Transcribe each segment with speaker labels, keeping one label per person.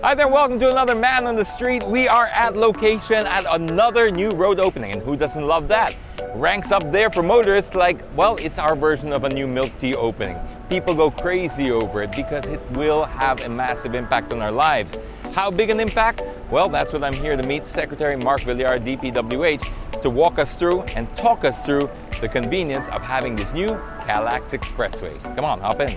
Speaker 1: Hi there, welcome to another Man on the Street. We are at location at another new road opening, and who doesn't love that? Ranks up there for motorists like, well, it's our version of a new milk tea opening. People go crazy over it because it will have a massive impact on our lives. How big an impact? Well, that's what I'm here to meet Secretary Mark Villar, DPWH, to walk us through and talk us through the convenience of having this new CALAX expressway. Come on, hop in.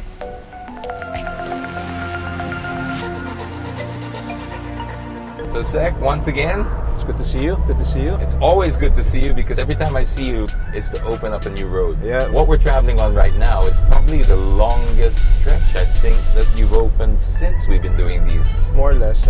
Speaker 1: So Sec, once again,
Speaker 2: it's good to see you. Good to see you.
Speaker 1: It's always good to see you because every time I see you, it's to open up a new road.
Speaker 2: Yeah.
Speaker 1: What we're traveling on right now is probably the longest stretch, I think, that you've opened since we've been doing these.
Speaker 2: More or less.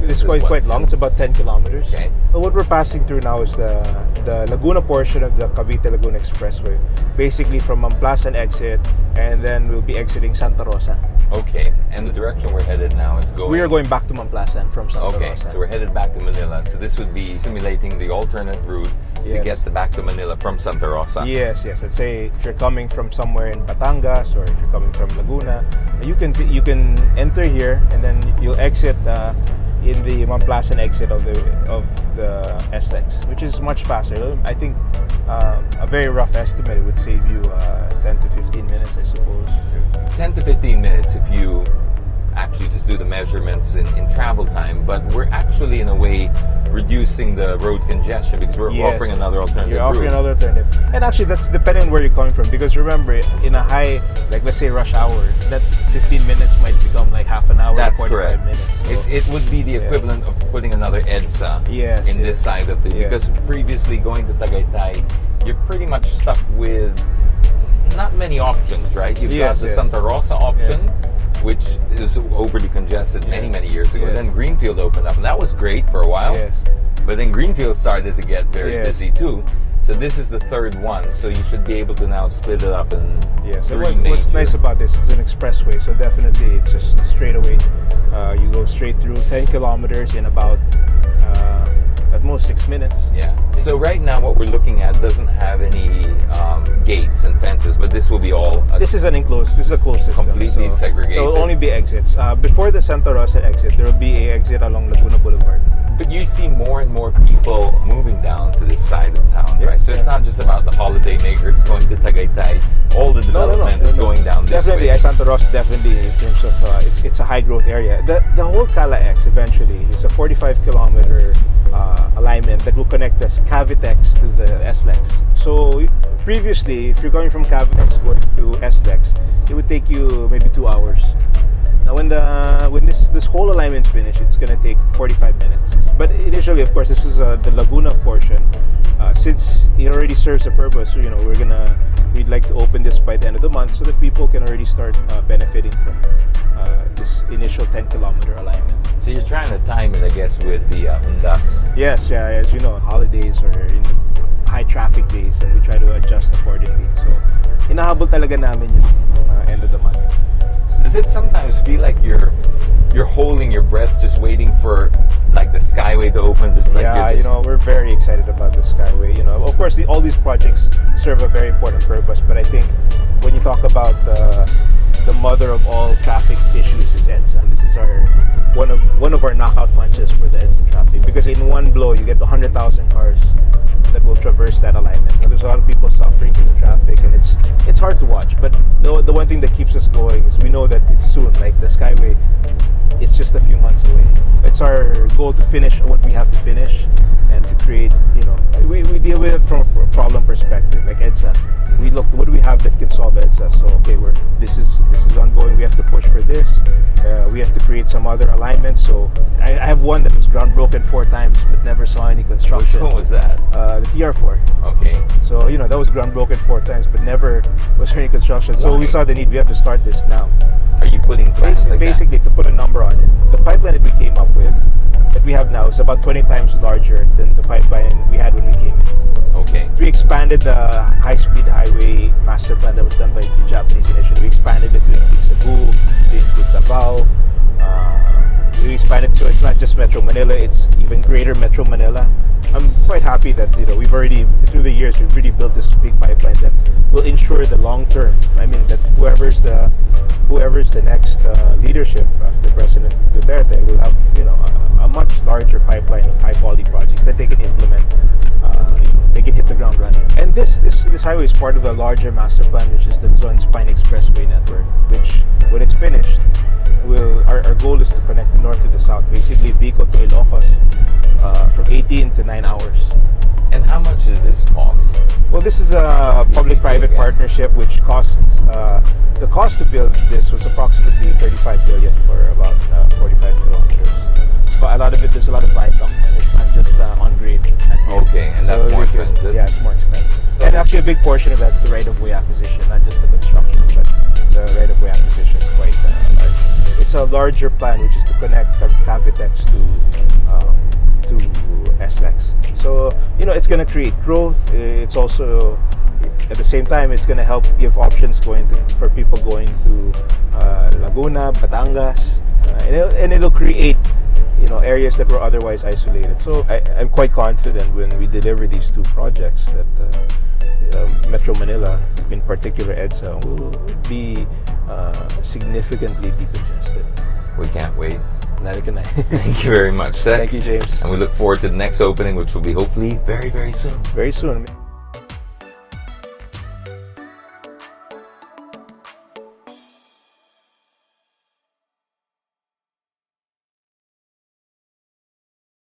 Speaker 2: It's quite long. It's about 10 kilometers.
Speaker 1: Okay.
Speaker 2: But what we're passing through now is the Laguna portion of the Cavite-Laguna Expressway. Basically from Mamplasan exit, and then we'll be exiting Santa Rosa.
Speaker 1: Okay, and the direction we're headed now is going...
Speaker 2: We are going back to Mamplasan from Santa Rosa.
Speaker 1: Okay, so we're headed back to Manila. So this would be simulating the alternate route to get back to Manila from Santa Rosa.
Speaker 2: Yes. Let's say if you're coming from somewhere in Batangas or if you're coming from Laguna, you can enter here and then you'll exit in the Mamplasan exit of the SLEX, which is much faster. I think a very rough estimate, it would save you 10 to 15 minutes, I suppose.
Speaker 1: 10 to 15 minutes if you actually just do the measurements in travel time, but we're actually in a way reducing the road congestion because we're offering another alternative
Speaker 2: You're offering
Speaker 1: route.
Speaker 2: another alternative. And actually that's depending on where you're coming from, because remember, in a high, like let's say rush hour, that 15 minutes might become like half an hour.
Speaker 1: That's
Speaker 2: 45
Speaker 1: correct.
Speaker 2: minutes. So,
Speaker 1: it would be the equivalent of putting another EDSA in this side of the... Because previously going to Tagaytay, you're pretty much stuck with not many options, right? You've got the Santa Rosa option, which is overly congested many years ago. Then Greenfield opened up, and that was great for a while. But then Greenfield started to get very busy too. So this is the third one, so you should be able to now split it up in three major.
Speaker 2: What's nice about this is an expressway, so definitely it's just straight away. You go straight through 10 kilometers in about at most 6 minutes.
Speaker 1: So right now what we're looking at doesn't have any gates and fences, but this will be all...
Speaker 2: This is an enclosed, this is a closed system.
Speaker 1: Completely segregated.
Speaker 2: So it'll only be exits. Before the Santa Rosa exit, there will be an exit along Laguna Boulevard.
Speaker 1: But you see more and more people moving down to this side of town, right? So it's not just about the holiday makers going to Tagaytay. All the development is going down this
Speaker 2: way.
Speaker 1: Definitely,
Speaker 2: Santa Rosa, definitely, in terms of it's a high growth area. The whole CALAX eventually is a 45 kilometer alignment that will connect the Cavitex to the SLEX. So previously, if you're going from Cavitex going to SLEX, it would take you maybe 2 hours. Now when this whole alignment's finished, it's going to take 45 minutes. But initially, of course, this is the Laguna portion. Since it already serves a purpose, we'd like to open this by the end of the month so that people can already start benefiting from this initial 10-kilometer alignment.
Speaker 1: So you're trying to time it, I guess, with the Undas.
Speaker 2: Yes, as you know, holidays or high traffic days, and we try to adjust accordingly. So, inahabol talaga namin yung end of the month.
Speaker 1: Does it sometimes feel like you're holding your breath, just waiting for like the Skyway to open?
Speaker 2: We're very excited about the Skyway. Of course, all these projects serve a very important purpose, but I think when you talk about the mother of all traffic issues, it's EDSA. And this is one of our knockout punches for the EDSA traffic, because in one blow you get 100,000 cars that will traverse that alignment. And there's a lot of people suffering through the traffic, and it's hard to watch. But the one thing that keeps us going is we know that it's soon. Like the Skyway, it's just a few months away. It's our goal to finish what we have to finish and to create. We deal with it from a problem perspective, like EDSA. We look, what do we have that can solve EDSA? So okay, this is ongoing. We have to push for this. We have to create some other alignments. So I have one that was groundbroken 4 times but never saw any construction.
Speaker 1: Which one was that?
Speaker 2: The TR4.
Speaker 1: Okay.
Speaker 2: So that was groundbroken 4 times but never was there any construction. So we saw the need. We have to start this now.
Speaker 1: Are you putting plans
Speaker 2: basically to put a number on it? The pipeline that we came up with, that we have now, is about 20 times larger than the pipeline we had when we came in.
Speaker 1: Okay.
Speaker 2: We expanded the high-speed highway master plan that was done by the Japanese initially. We expanded it to include Cebu, to include Davao. We expanded so it's not just Metro Manila, it's even greater Metro Manila. I'm quite happy that we've already, through the years, we've really built this big pipeline that will ensure the long term. I mean, that whoever's the next leadership after President Duterte will have larger pipeline of high-quality projects that they can implement. They can hit the ground running. And this highway is part of a larger master plan, which is the Luzon Spine Expressway network, which, when it's finished, our goal is to connect the north to the south, basically Bicol to Ilocos, from 18 to 9 hours.
Speaker 1: And how much does this cost?
Speaker 2: Well, this is a public-private partnership, which costs, the cost to build this was approximately 35 billion for about 45 kilometers. So a lot of it, there's a lot of viaduct, and it's not just on grade.
Speaker 1: Okay, and that's more expensive?
Speaker 2: Yeah, it's more expensive. And actually a big portion of that's the right-of-way acquisition, not just the construction, but the right-of-way acquisition is quite large. It's a larger plan, which is to connect Cavitex to SLEX. So, it's going to create growth. It's also, at the same time, it's going to help give options for people going to Laguna, Batangas, and it'll create areas that were otherwise isolated. So I'm quite confident when we deliver these two projects that Metro Manila, in particular EDSA, will be significantly decongested.
Speaker 1: We can't wait.
Speaker 2: Neither can I.
Speaker 1: Thank you very much, Seth.
Speaker 2: Thank you, James.
Speaker 1: And we look forward to the next opening, which will be hopefully very, very soon.
Speaker 2: Very soon.